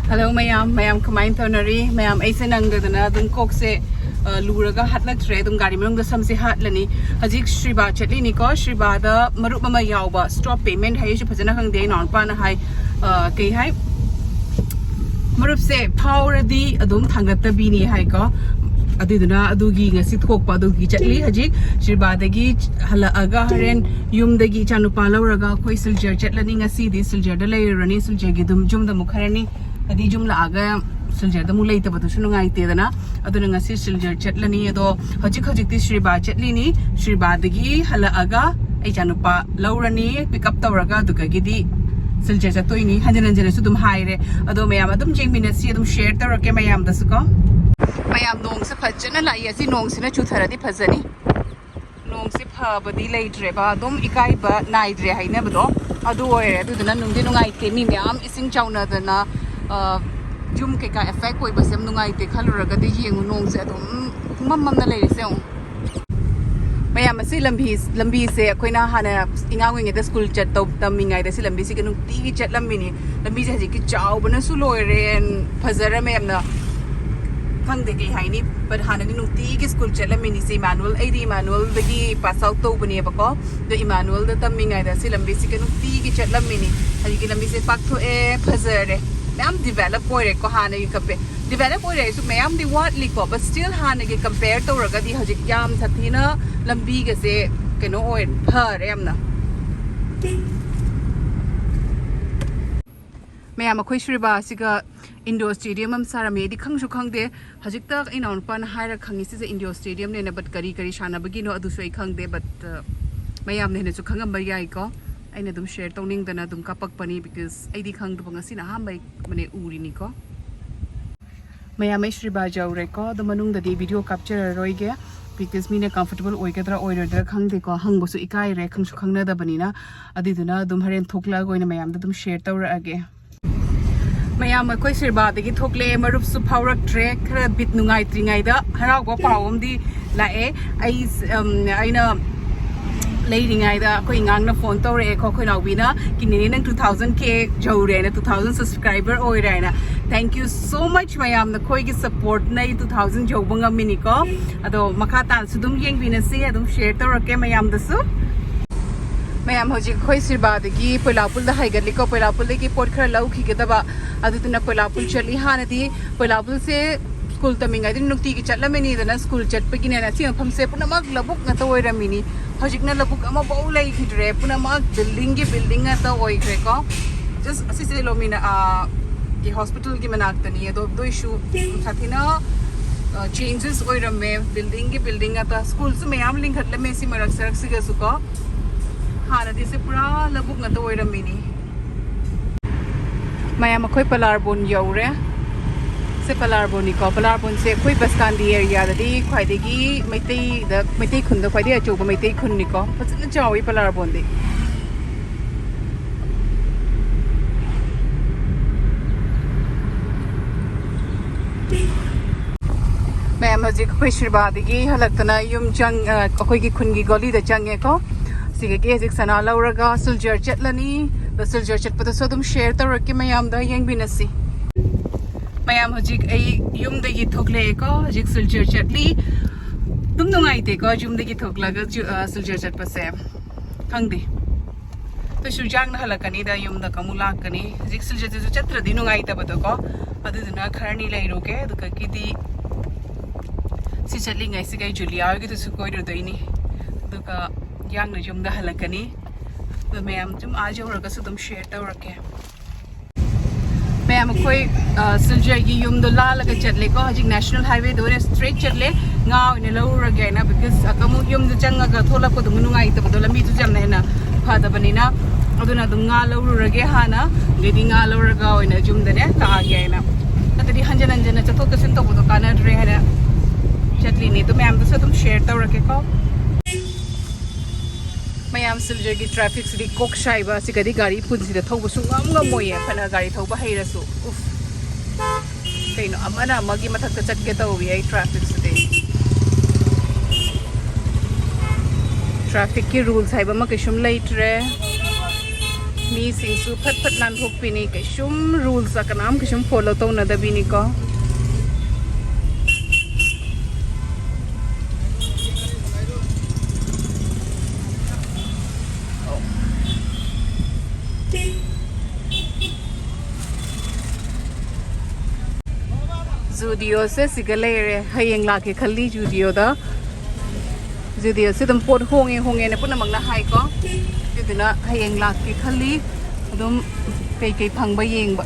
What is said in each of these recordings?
Hello mayam kamain thonari mayam aise nangdana dum kokse luraga hatlatre dum gari manung da samse hatlani hajik shriba chatle ni ko shriba da marup mama yawba stop payment hai shi phajana khangde non pa na hai kai hai marup se phawradi adum thangatta bi ni hai ko adiduna adugi ngasi thokpa adugi chatli hajik shiribadagi halaaga haren yumdagi chanupa lawraga khoi siljar chatlani ngasi di siljar da leirani siljar gi dum jumda mukharani adi jum laaga siljar da mulai ta batu sunu ngai te dana aduna ngasi siljar chatlani ado hajik ti shiriba chatli ni shiribadagi halaaga ai chanupa lawrani pick up tawraga duka gidi siljar chatoi ni hanjan su dum haire ado mayam adum jengmina si adum share tawrake mayam da su ko mayam nong se phajana lai asi nong sina chutharadi phajani nong se phabadi leitre ba dum ikai ba naidre haina bado adu oire aduna nungdi nungai te mi myam ising chauna dana jum ke ka effect koi basem nungai te khaluraga de yengu nong se adum mamam na leire se mayam asi lambi se koina hana ingawing eda school chat to tamingai de si lambi si kanu ti chat lambi se haji ki chau bana su loire en phajara mayam na khangde ke haini but hanani nungti ki school chatla mini se manual dagi pass out to bani ba ko the Emmanuel da tamingai da si lambi si nungti ki chatla mini haji ki lambi se pak tho e phazare mam develop ore ko hana ki kape develop ore su mam di what li ko but still hana ki compare to raga di haji yam sathina lambi ge se keno oin phare amna mayam akhoi shriba siga indoor stadium am sarame di khangsu khangde hajik tak inon pan haira khangi se indoor stadium ne na but kari shana bagi no adu soi khangde but mayam ne su khangam ba yai ko aina dum share tawning dana dum kapak pani because ai di khang du ngasi na ha mai mane uri ni ko mayam ai shriba jawre ko the manung da di video capture roi ge because mine comfortable oi gedra oider da khangde ko hangbo su ikai re khangsu khangna da bani na adi duna dum haren thokla goina mayam da dum share tawra age mayam koi sirba dagi thokle marup su phaurak trek khara bit nungai tringai da harau ba pawom di la e aina leiringai da koi ngang na phone tore ko khoi naw bina kinini nang 2000k jore na 2000 subscriber oi ra na thank you so much mayam na khoi gi support na 2000 jobanga mini ko ado makha tan su dum yeng bina se adum share torake mayam da su mayam hoji khoi sirba dagi polapul da haigali ko polapul dagi pot khara lau khi gedaba adutuna polapul chali hanadi polapul se school tamingai din nukti ki chatla meni dana school chat pe kinena si pham se puna mak labuk na to oira mini hojik na labuk ama bau lai khidre puna mak building na to oi kre ko just asise lo mina ki hospital ki manak tani do issue sathina changes oira me building ata school su mayam ling khatle me si marak sarak si ga su ko hanadi se pura labuk na to oira mini mayam akhoi palarbon yaure se palarbon ni ko palarbon se khoi bastandi area da di khwaidegi maitai khun da khwaidegi achoba maitai khun ni ko phajana chawi palarbon di mayam haji khoi shirba degi halaktana yum chang akhoi gi khun gi goli da change ko sige ge hajik sana lauraga suljar chatlani the siljar chat pata so dum share tawrake mayam da yeng binasi mayam hajik ai yum da gi thokle ko hajik siljar chatli dum nungai te ko yum da gi thoklaga siljar chat pase khangdi to shujang na halakani da yum da kamula kani hajik siljar ju chatra di nungai ta bata ko adu duna kharni lai roke duka ki di si chatli ngai si gai julia gi to su koi ro doini duka yang na yum da halakani the mayam jum aaj auraga su dum share tawrake mayam koi siljar gi yum do la laga chatle ko hajik national highway dore straight chatle ngaw ne lawraga na because akamu yum do changa ga thola ko dum nungai ta bodola mi ju jam na na phada banina aduna dum nga lawrage hana gedi nga lawraga oina jum da ne ta age na atadi hanjan chathok kasin to bodo kana dre hana chatli ni to mayam do su dum share tawrake ko mayam siljar gi traffic sidi kok shaiba sikadi gari punsi da thoba su ngam moye phana gari thoba haira su uf kaino amana magi mathak ta chatke ta wi ai traffic sidi traffic ki rules haiba ma kishum laitre มีสิ่งสูพัดนันทุกปีนี้ก็ชุ่มรูลสักน้ำก็ชุ่ม follow ตัวนั่นแต่ปีนี้ก็Studio से सिगले रे हयेंग लाके खल्ली studio दा studio से तुम pot होंगे ने पुनः मंगना हाई को जितना हयेंग लाके खल्ली तुम कई फंग येंग बा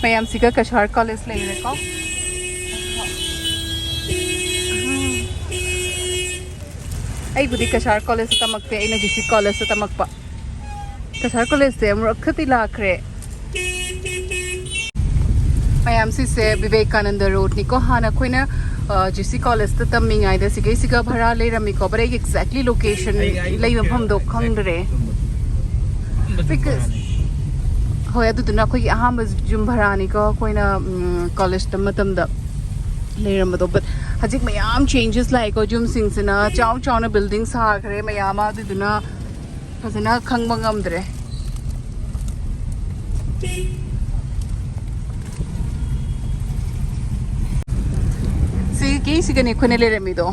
मैम सिगा कछार कॉलेज ले रे को आई बुद्धि कछार कॉलेज से तमकते आई ना जिसी कॉलेज से तमक पा कछार कॉलेज से मुरखती लाखरे मैम से विवेकानंद रोड निको हाना कोइना जिसी कॉलेज त तमिंगाई द सिगे सिगा भरा ले रमिको बरे एक्जेक्टली लोकेशन ले मफम दो खंगरे बिकॉज़ होय दुना कोई अहम जुम भरा निको कोइना कॉलेज त मतम द ले रमदो बट हजिक मैम चेंजेस लाइको जुम सिंगसना चाव चावना बिल्डिंग साखरे मैम दुना फजना खंगबंगमद्रे Sige, sige ni kunele remido.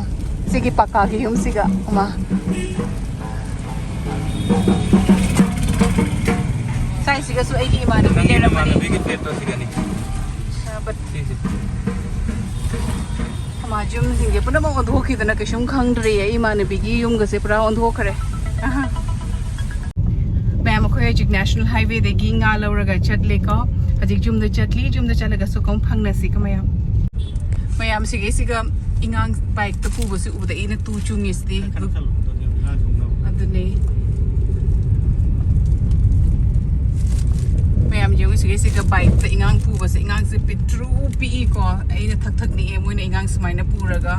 Sige pakagi yung siga, uma. Say siga so ay imani bile ramani. Bigit peto siga ni. But ama jum singe puna mo ondho khidana ke shum khangdre ay imani bigi yung gase pura ondho khare. Ma'am ko ajik national highway de ginga lauraga chatle ko. Ajik jum de chalaga so kom phangna si kamaya. मैम सिगे सिगा इंगांग bike तो पुबसे उबदा इन तू चुंगिसदी अदने ma'am जो सिगे सिगा bike तो इंगांग पुबसे इंगांग से पिट्रू पी को इन थक थक नि मोइन इंगांग समाइना पुरगा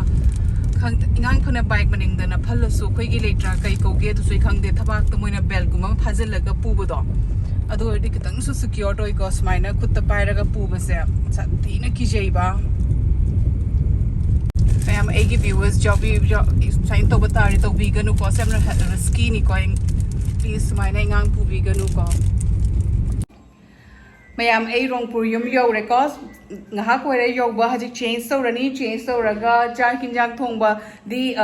खंग इंगांग फना बाइक मनिंग दना फलसो खोगी लेट्रा कई कोगे तो सोई खंग दे थबाक तो मोइना बेल गुमा फाजलगा पुबदो अदो अदि कितंग सु सिक्योर टोय को समाइना खुद पायरगा पुबसे साथीना किजेबा मैम एगी व्यूअर्स जॉब साइन तो बता रही तो वीगन को से हमने रिस्की नहीं कोई प्लीज माइना इंगांग पु वीगन को मैम ए रोंगपुर यम लियो रेकॉस ngahak were yoba haji change so raga char kinjang thongba di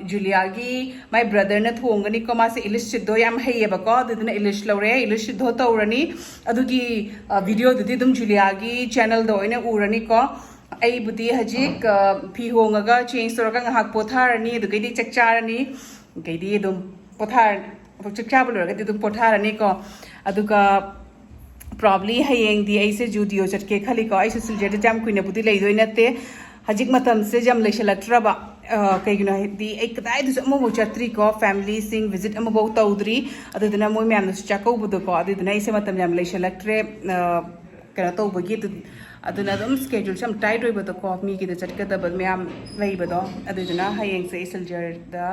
Julia gi my brother na thongani ko ma se ilish do yam hayeba ko didna ilish lore ilish do tawrani adugi video didi dum Julia gi channel do ina urani ko ai budi hajik phi hongaga change toraga ngahak potharani adugi chakcharani gaidi dum pothar chakchabuluraga dum potharani ko aduga probably hayeng di aise judio chatke khali ko aise siljer jam kuina budi leidoi nate hajik matam se jam leishalaktraba kaigino di ekdai du mo chatri ko family sing visit amabo tawdri aduduna moi myam nu chakau budu ko aduduna aise matam jam leishalaktre kana tawbagi aduna dum schedule sam tight oi bado ko mi ki de chatka da bad myam lei bado aduna hayeng se siljer da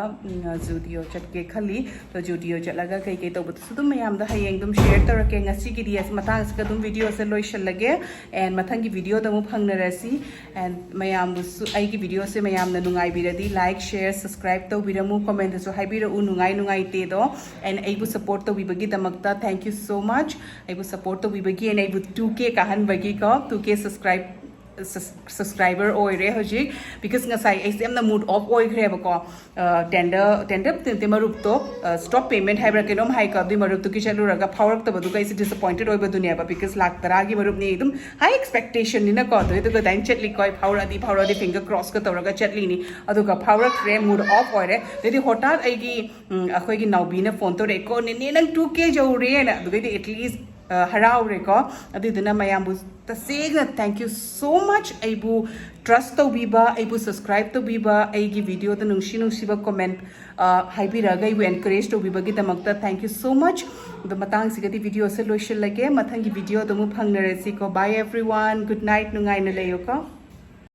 judio chatke khali to judio chalaga kai kai to bad sudum myam da hayeng dum share tarake ngasi ki dias matang ska dum video se loishal lage and mathang ki video da mu phangna rasi and myam bu ai ki video se myam na nungai biradi like share subscribe to biramu comment so hai bira u nungai te do and ai bu support to bibagi damakta thank you so much ai bu support to bibagi and ai bu 2k kahan bagi ko 2k subscriber oire hoji because ngasai exam na mood off oi greba ko tender te marup to stop payment haibra kenom hai ka di marup to ki chalu raga phawrak to badu kai is disappointed oi badu ne ba because lak tara gi marup ni edum high expectation ni na ko to edu dain chatli koi phawra di finger cross ka to raga chatli ni adu ka phawrak re mood off oire dedi hotat ai gi akhoi gi naubi na phone to re ko ne nang 2k jo re na adu di at least harau re ko adiduna mayam bu tasegna thank you so much aibu trust to biba aibu subscribe to biba aigi video ta nungsi ba comment haibira gai we encourage to biba gi damakta thank you so much the matang sigati video se loishal lage mathangi video to mu phangnare si ko bye everyone good night nungai na leyo ko